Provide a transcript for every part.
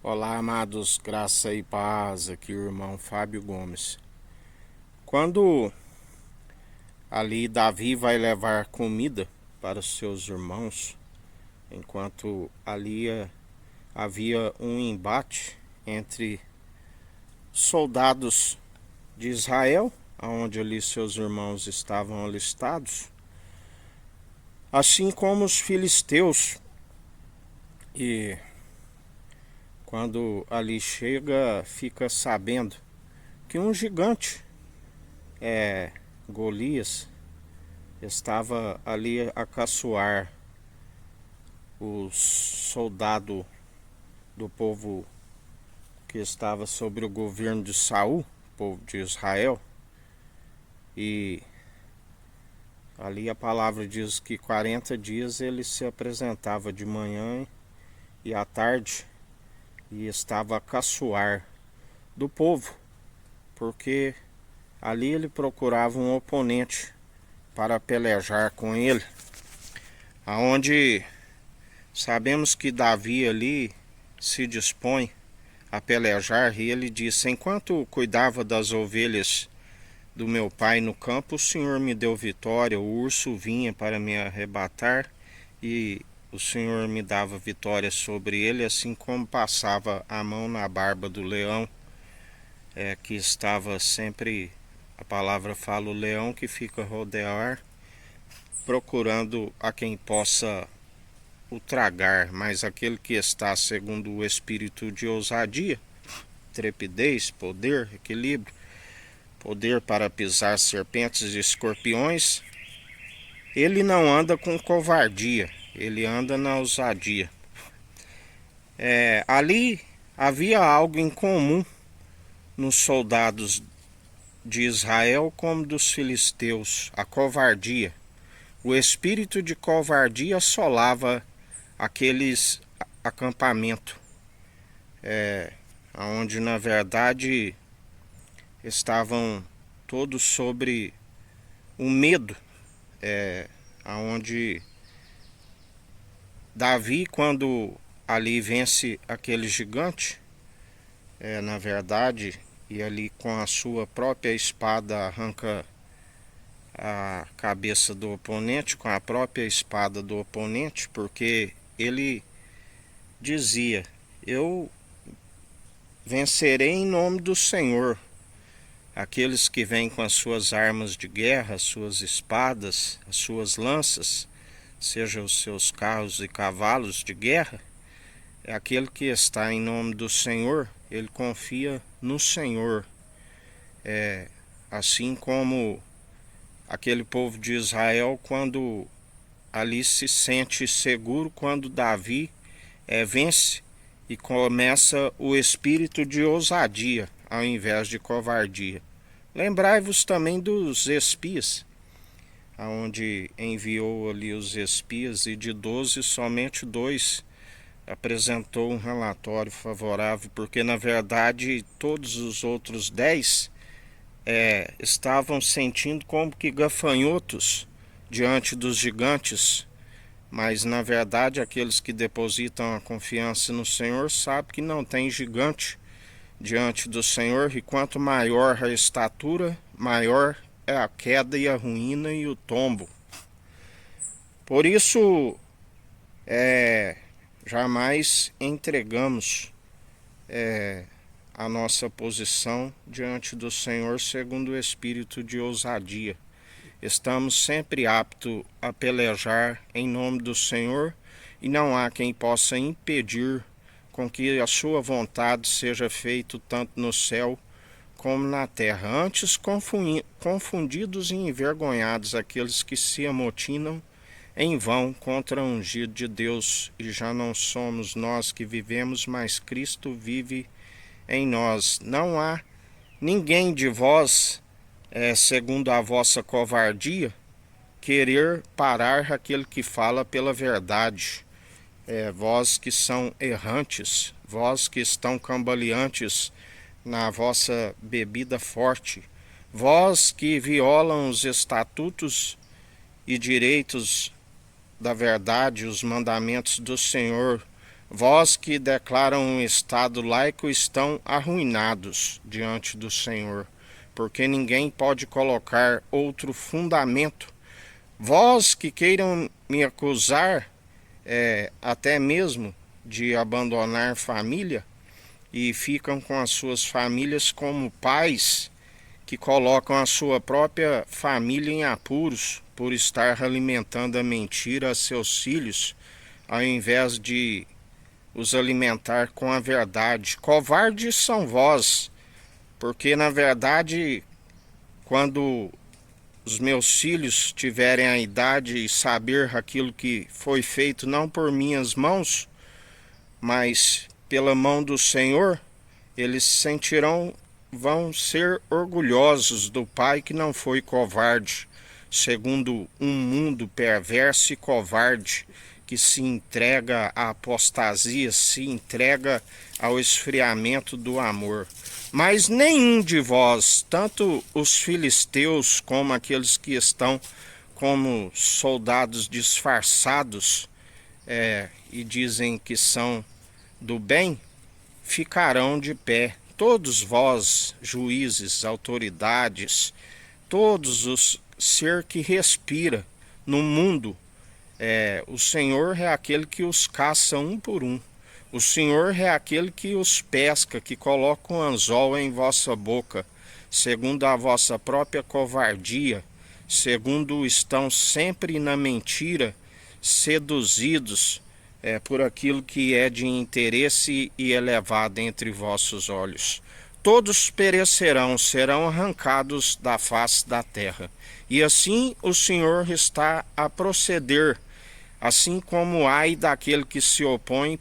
Olá, amados, graça e paz, aqui o irmão Fábio Gomes. Quando ali Davi vai levar comida para os seus irmãos, enquanto ali havia um embate entre soldados de Israel, onde ali seus irmãos estavam alistados, assim como os filisteus. E quando ali chega, fica sabendo que um gigante, Golias, estava ali a caçoar o soldado do povo que estava sobre o governo de Saul, povo de Israel. E ali a palavra diz que 40 dias ele se apresentava de manhã e à tarde e estava a caçoar do povo, porque ali ele procurava um oponente para pelejar com ele, aonde sabemos que Davi ali se dispõe a pelejar e ele disse: enquanto cuidava das ovelhas do meu pai no campo, o Senhor me deu vitória, o urso vinha para me arrebatar e o Senhor me dava vitória sobre ele, assim como passava a mão na barba do leão, que estava sempre, a palavra fala, o leão que fica rodear, procurando a quem possa o tragar, mas aquele que está segundo o espírito de ousadia, trepidez, poder, equilíbrio, poder para pisar serpentes e escorpiões, ele não anda com covardia, ele anda na ousadia. Ali havia algo em comum nos soldados de Israel como dos filisteus, a covardia. O espírito de covardia assolava aqueles acampamentos, onde na verdade estavam todos sobre o medo, onde Davi, quando ali vence aquele gigante, na verdade, e ali com a sua própria espada arranca a cabeça do oponente, com a própria espada do oponente, porque ele dizia: eu vencerei em nome do Senhor. Aqueles que vêm com as suas armas de guerra, as suas espadas, as suas lanças, sejam os seus carros e cavalos de guerra, é aquele que está em nome do Senhor, ele confia no Senhor. Assim como aquele povo de Israel, quando ali se sente seguro, quando Davi vence e começa o espírito de ousadia ao invés de covardia. Lembrai-vos também dos espias, onde enviou ali os espias, e de 12 somente 2 apresentou um relatório favorável, porque na verdade todos os outros 10 estavam sentindo como que gafanhotos diante dos gigantes, mas na verdade aqueles que depositam a confiança no Senhor sabem que não tem gigante diante do Senhor, e quanto maior a estatura, maior é a queda e a ruína e o tombo. Por isso, jamais entregamos a nossa posição diante do Senhor segundo o espírito de ousadia. Estamos sempre aptos a pelejar em nome do Senhor, e não há quem possa impedir com que a sua vontade seja feita tanto no céu como na terra. Antes, confundidos e envergonhados aqueles que se amotinam em vão contra o ungido de Deus, e já não somos nós que vivemos, mas Cristo vive em nós. Não há ninguém de vós, segundo a vossa covardia, querer parar aquele que fala pela verdade. Vós que são errantes, vós que estão cambaleantes na vossa bebida forte, vós que violam os estatutos e direitos da verdade, os mandamentos do Senhor, Vós que declaram um Estado laico estão arruinados diante do Senhor, porque ninguém pode colocar outro fundamento. Vós que queiram me acusar, até mesmo de abandonar família, e ficam com as suas famílias como pais que colocam a sua própria família em apuros por estar alimentando a mentira a seus filhos, ao invés de os alimentar com a verdade. Covardes são vós, porque na verdade, quando os meus filhos tiverem a idade e saber aquilo que foi feito não por minhas mãos, mas pela mão do Senhor, eles vão ser orgulhosos do pai que não foi covarde, segundo um mundo perverso e covarde, que se entrega à apostasia, se entrega ao esfriamento do amor. Mas nenhum de vós, tanto os filisteus como aqueles que estão como soldados disfarçados e dizem que são do bem, ficarão de pé. Todos vós, juízes, autoridades, todos os ser que respira no mundo, o Senhor é aquele que os caça um por um. O Senhor é aquele que os pesca, que coloca um anzol em vossa boca, segundo a vossa própria covardia, segundo estão sempre na mentira, seduzidos por aquilo que é de interesse e elevado entre vossos olhos. Todos perecerão, serão arrancados da face da terra. E assim o Senhor está a proceder, assim como ai daquele que se opõe,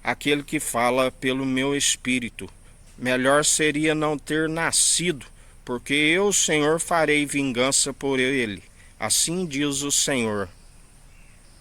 aquele que fala pelo meu espírito. Melhor seria não ter nascido, porque eu, Senhor, farei vingança por ele. Assim diz o Senhor.